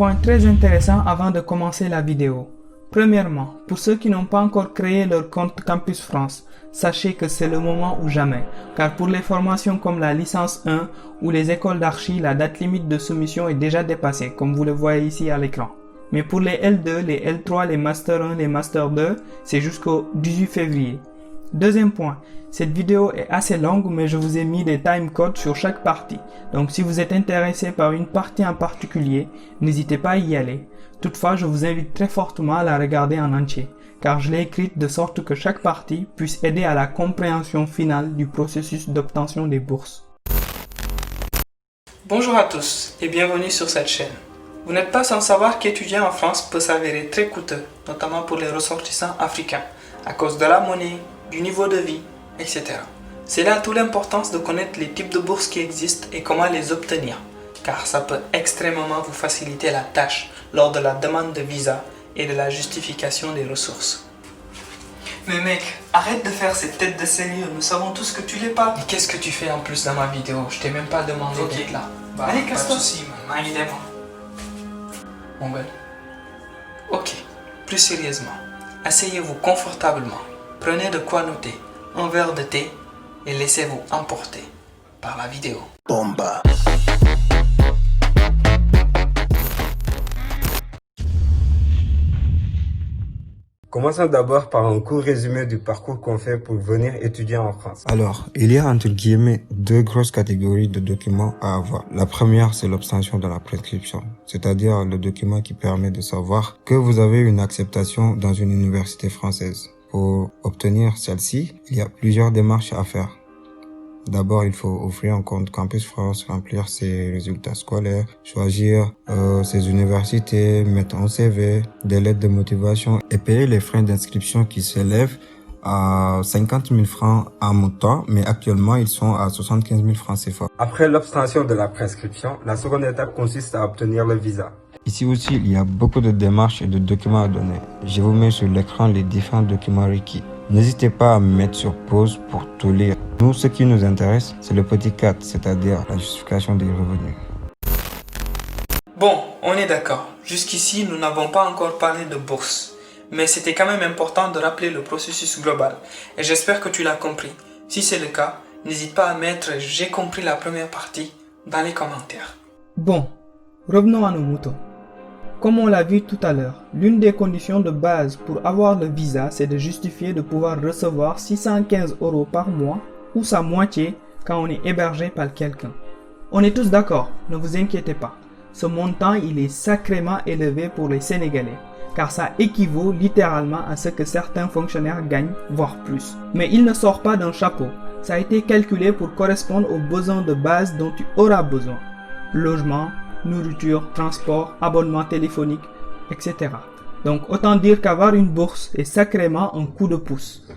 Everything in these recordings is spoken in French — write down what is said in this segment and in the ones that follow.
points très intéressants avant de commencer la vidéo. Premièrement, pour ceux qui n'ont pas encore créé leur compte Campus France, sachez que c'est le moment ou jamais, car pour les formations comme la licence 1 ou les écoles d'archi, la date limite de soumission est déjà dépassée, comme vous le voyez ici à l'écran. Mais pour les L2, les L3, les Master 1, les Master 2, c'est jusqu'au 18 février. Deuxième point, cette vidéo est assez longue mais je vous ai mis des timecodes sur chaque partie. Donc si vous êtes intéressé par une partie en particulier, n'hésitez pas à y aller. Toutefois, je vous invite très fortement à la regarder en entier, car je l'ai écrite de sorte que chaque partie puisse aider à la compréhension finale du processus d'obtention des bourses. Bonjour à tous et bienvenue sur cette chaîne. Vous n'êtes pas sans savoir qu'étudier en France peut s'avérer très coûteux, notamment pour les ressortissants africains, à cause de la monnaie, du niveau de vie, etc. C'est là toute l'importance de connaître les types de bourses qui existent et comment les obtenir, car ça peut extrêmement vous faciliter la tâche lors de la demande de visa et de la justification des ressources. Mais mec, arrête de faire cette tête de sérieux, nous savons tous que tu l'es pas. Et qu'est-ce que tu fais en plus dans ma vidéo? Je t'ai même pas demandé d'être là. Allez, casse-toi. Pas de soucis, man, évidemment. Mon gars. Ok, plus sérieusement, asseyez-vous confortablement, prenez de quoi noter, un verre de thé et laissez-vous emporter par la vidéo. Bomba. Commençons d'abord par un court résumé du parcours qu'on fait pour venir étudier en France. Alors, il y a entre guillemets deux grosses catégories de documents à avoir. La première, c'est l'obtention de la prescription, c'est-à-dire le document qui permet de savoir que vous avez une acceptation dans une université française. Pour obtenir celle-ci, il y a plusieurs démarches à faire. D'abord, il faut ouvrir un compte Campus France, remplir ses résultats scolaires, choisir ses universités, mettre un CV, des lettres de motivation et payer les frais d'inscription qui s'élèvent à 50 000 francs en montant, mais actuellement ils sont à 75 000 francs CFA. Après l'obtention de la prescription, la seconde étape consiste à obtenir le visa. Ici aussi, il y a beaucoup de démarches et de documents à donner. Je vous mets sur l'écran les différents documents requis. N'hésitez pas à mettre sur pause pour tout lire. Nous, ce qui nous intéresse, c'est le petit 4, c'est-à-dire la justification des revenus. Bon, on est d'accord. Jusqu'ici, nous n'avons pas encore parlé de bourse. Mais c'était quand même important de rappeler le processus global. Et j'espère que tu l'as compris. Si c'est le cas, n'hésite pas à mettre « J'ai compris la première partie » dans les commentaires. Bon, revenons à nos moutons. Comme on l'a vu tout à l'heure, l'une des conditions de base pour avoir le visa, c'est de justifier de pouvoir recevoir 615 € par mois ou sa moitié quand on est hébergé par quelqu'un. On est tous d'accord, ne vous inquiétez pas. Ce montant, il est sacrément élevé pour les Sénégalais, car ça équivaut littéralement à ce que certains fonctionnaires gagnent, voire plus. Mais il ne sort pas d'un chapeau. Ça a été calculé pour correspondre aux besoins de base dont tu auras besoin. Logement, nourriture, transport, abonnement téléphonique, etc. Donc autant dire qu'avoir une bourse est sacrément un coup de pouce.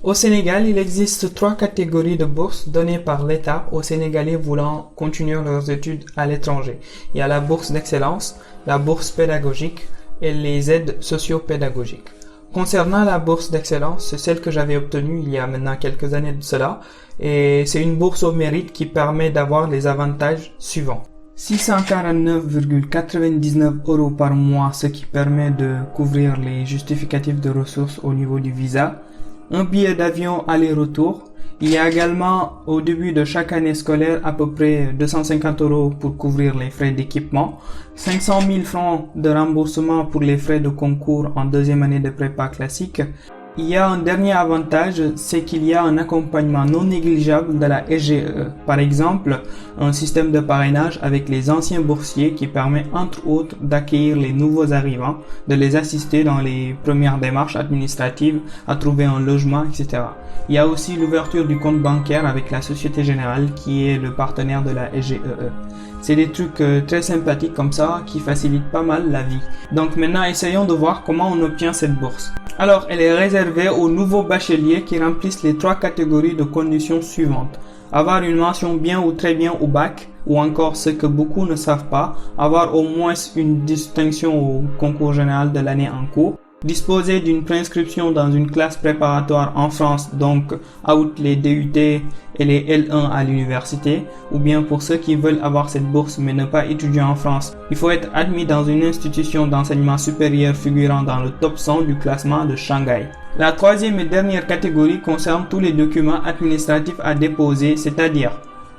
Au Sénégal, il existe 3 catégories de bourses données par l'État aux Sénégalais voulant continuer leurs études à l'étranger. Il y a la bourse d'excellence, la bourse pédagogique et les aides socio-pédagogiques. Concernant la bourse d'excellence, c'est celle que j'avais obtenue il y a maintenant quelques années de cela, et c'est une bourse au mérite qui permet d'avoir les avantages suivants. 649,99 € par mois, ce qui permet de couvrir les justificatifs de ressources au niveau du visa. Un billet d'avion aller-retour. Il y a également au début de chaque année scolaire à peu près 250 € pour couvrir les frais d'équipement, 500 000 francs de remboursement pour les frais de concours en deuxième année de prépa classique. Il y a un dernier avantage, c'est qu'il y a un accompagnement non négligeable de la SGE. Par exemple, un système de parrainage avec les anciens boursiers qui permet entre autres d'accueillir les nouveaux arrivants, de les assister dans les premières démarches administratives, à trouver un logement, etc. Il y a aussi l'ouverture du compte bancaire avec la Société Générale qui est le partenaire de la SGE. C'est des trucs très sympathiques comme ça qui facilitent pas mal la vie. Donc maintenant, essayons de voir comment on obtient cette bourse. Alors, elle est réservée aux nouveaux bacheliers qui remplissent les 3 catégories de conditions suivantes. Avoir une mention bien ou très bien au bac, ou encore ce que beaucoup ne savent pas, avoir au moins une distinction au concours général de l'année en cours, Disposer d'une préinscription dans une classe préparatoire en France, donc out les DUT et les L1 à l'université, ou bien pour ceux qui veulent avoir cette bourse mais ne pas étudier en France, il faut être admis dans une institution d'enseignement supérieur figurant dans le top 100 du classement de Shanghai. La troisième et dernière catégorie concerne tous les documents administratifs à déposer, c'est-à-dire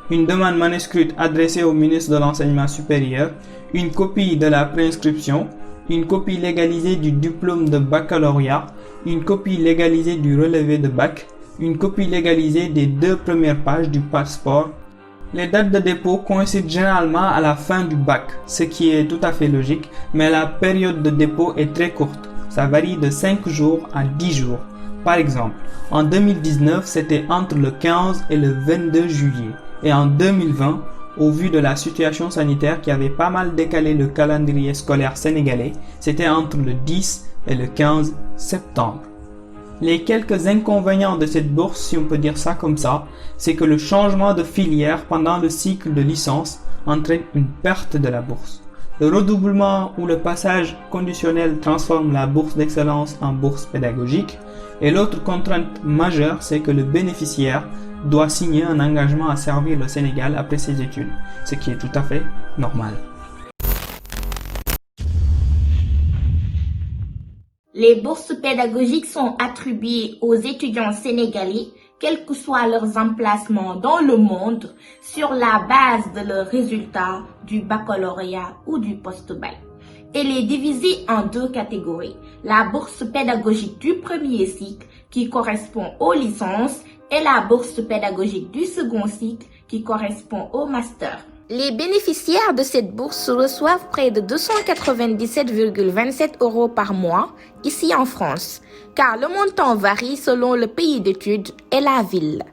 une demande manuscrite adressée au ministre de l'Enseignement supérieur, une copie de la préinscription, une copie légalisée du diplôme de baccalauréat, une copie légalisée du relevé de bac, une copie légalisée des 2 premières pages du passeport. Les dates de dépôt coïncident généralement à la fin du bac, ce qui est tout à fait logique, mais la période de dépôt est très courte. Ça varie de 5 jours à 10 jours. Par exemple, en 2019, c'était entre le 15 et le 22 juillet. Et en 2020, au vu de la situation sanitaire qui avait pas mal décalé le calendrier scolaire sénégalais, c'était entre le 10 et le 15 septembre. Les quelques inconvénients de cette bourse, si on peut dire ça comme ça, c'est que le changement de filière pendant le cycle de licence entraîne une perte de la bourse. Le redoublement ou le passage conditionnel transforme la bourse d'excellence en bourse pédagogique. Et l'autre contrainte majeure, c'est que le bénéficiaire doit signer un engagement à servir le Sénégal après ses études, ce qui est tout à fait normal. Les bourses pédagogiques sont attribuées aux étudiants sénégalais, quels que soient leurs emplacements dans le monde, sur la base de leurs résultats du baccalauréat ou du post-bac. Elle est divisée en 2 catégories. La bourse pédagogique du premier cycle, qui correspond aux licences, et la bourse pédagogique du second cycle, qui correspond au master. Les bénéficiaires de cette bourse reçoivent près de 297,27 € par mois, ici en France, car le montant varie selon le pays d'études et la ville,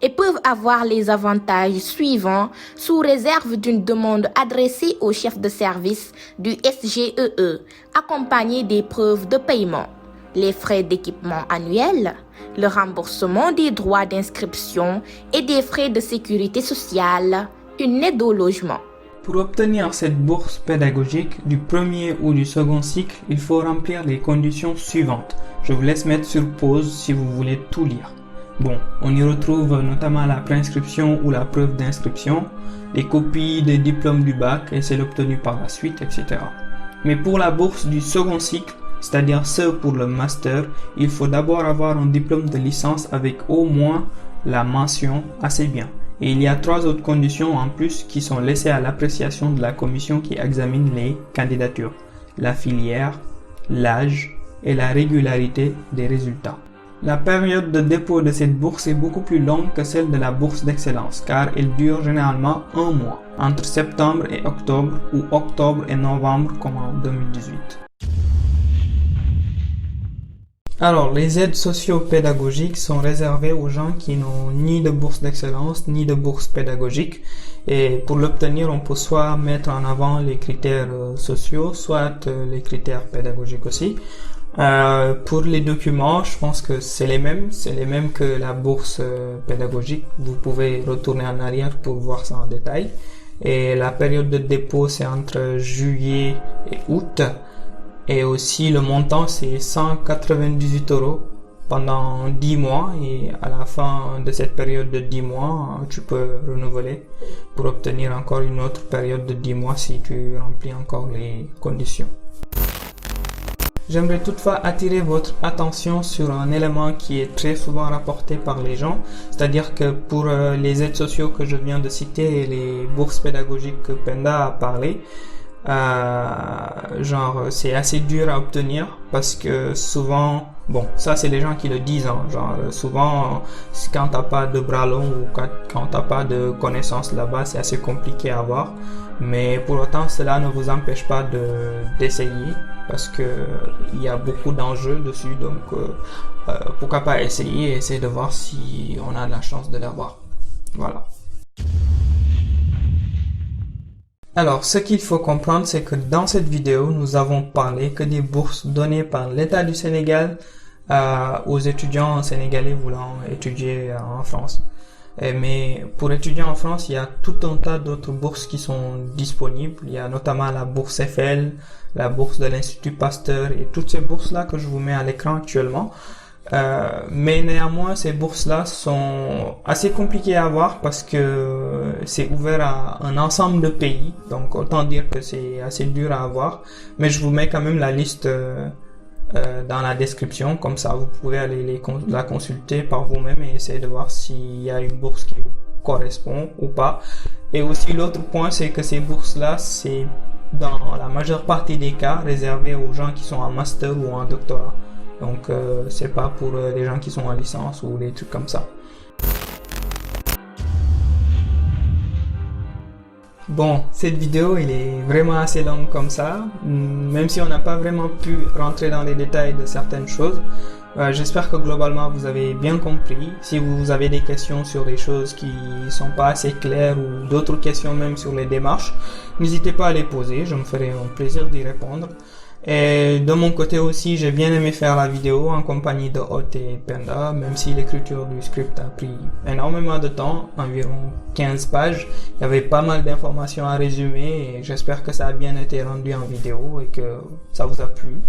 et peuvent avoir les avantages suivants sous réserve d'une demande adressée au chef de service du SGEE, accompagnée des preuves de paiement, les frais d'équipement annuels, le remboursement des droits d'inscription et des frais de sécurité sociale, une aide au logement. Pour obtenir cette bourse pédagogique du premier ou du second cycle, il faut remplir les conditions suivantes. Je vous laisse mettre sur pause si vous voulez tout lire. Bon, on y retrouve notamment la préinscription ou la preuve d'inscription, les copies des diplômes du bac et celles obtenues par la suite, etc. Mais pour la bourse du second cycle, c'est-à-dire ceux pour le master, il faut d'abord avoir un diplôme de licence avec au moins la mention assez bien. Et il y a 3 autres conditions en plus qui sont laissées à l'appréciation de la commission qui examine les candidatures. La filière, l'âge et la régularité des résultats. La période de dépôt de cette bourse est beaucoup plus longue que celle de la bourse d'excellence car elle dure généralement 1 mois, entre septembre et octobre ou octobre et novembre comme en 2018. Alors, les aides socio-pédagogiques sont réservées aux gens qui n'ont ni de bourse d'excellence ni de bourse pédagogique. Et pour l'obtenir, on peut soit mettre en avant les critères sociaux, soit les critères pédagogiques aussi. Pour les documents, je pense que c'est les mêmes que la bourse pédagogique. Vous pouvez retourner en arrière pour voir ça en détail. Et la période de dépôt, c'est entre juillet et août. Et aussi le montant c'est 198 € pendant 10 mois et à la fin de cette période de 10 mois tu peux renouveler pour obtenir encore une autre période de 10 mois si tu remplis encore les conditions. J'aimerais toutefois attirer votre attention sur un élément qui est très souvent rapporté par les gens, c'est-à-dire que pour les aides sociaux que je viens de citer et les bourses pédagogiques que Penda a parlé, c'est assez dur à obtenir parce que souvent, bon, ça c'est les gens qui le disent, hein, souvent quand t'as pas de bras longs ou quand t'as pas de connaissances là-bas, c'est assez compliqué à avoir, mais pour autant cela ne vous empêche pas d'essayer parce que il y a beaucoup d'enjeux dessus, donc pourquoi pas essayer de voir si on a de la chance de l'avoir. Voilà. Alors, ce qu'il faut comprendre, c'est que dans cette vidéo, nous avons parlé que des bourses données par l'État du Sénégal aux étudiants sénégalais voulant étudier en France. Mais pour étudier en France, il y a tout un tas d'autres bourses qui sont disponibles. Il y a notamment la bourse Eiffel, la bourse de l'Institut Pasteur et toutes ces bourses-là que je vous mets à l'écran actuellement. Mais néanmoins, ces bourses-là sont assez compliquées à avoir parce que c'est ouvert à un ensemble de pays. Donc, autant dire que c'est assez dur à avoir. Mais je vous mets quand même la liste dans la description. Comme ça, vous pouvez aller la consulter par vous-même et essayer de voir s'il y a une bourse qui vous correspond ou pas. Et aussi, l'autre point, c'est que ces bourses-là, c'est dans la majeure partie des cas réservé aux gens qui sont en master ou en doctorat. Donc, c'est pas pour les gens qui sont en licence ou des trucs comme ça. Bon, cette vidéo, elle est vraiment assez longue comme ça, même si on n'a pas vraiment pu rentrer dans les détails de certaines choses. J'espère que globalement vous avez bien compris. Si vous avez des questions sur des choses qui sont pas assez claires ou d'autres questions même sur les démarches, n'hésitez pas à les poser, je me ferai un plaisir d'y répondre. Et de mon côté aussi, j'ai bien aimé faire la vidéo en compagnie de Hot et Penda, même si l'écriture du script a pris énormément de temps, environ 15 pages. Il y avait pas mal d'informations à résumer et j'espère que ça a bien été rendu en vidéo et que ça vous a plu.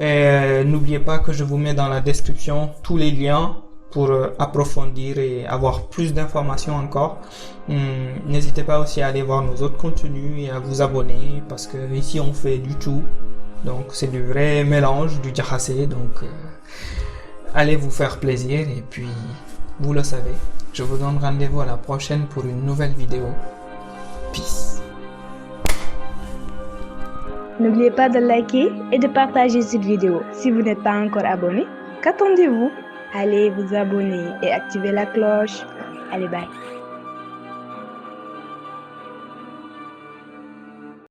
Et n'oubliez pas que je vous mets dans la description tous les liens pour approfondir et avoir plus d'informations encore. N'hésitez pas aussi à aller voir nos autres contenus et à vous abonner parce que ici on fait du tout. Donc c'est du vrai mélange, du jahassé, donc allez vous faire plaisir et puis vous le savez, je vous donne rendez-vous à la prochaine pour une nouvelle vidéo. Peace. N'oubliez pas de liker et de partager cette vidéo. Si vous n'êtes pas encore abonné, qu'attendez-vous? Allez vous abonner et activez la cloche. Allez, bye.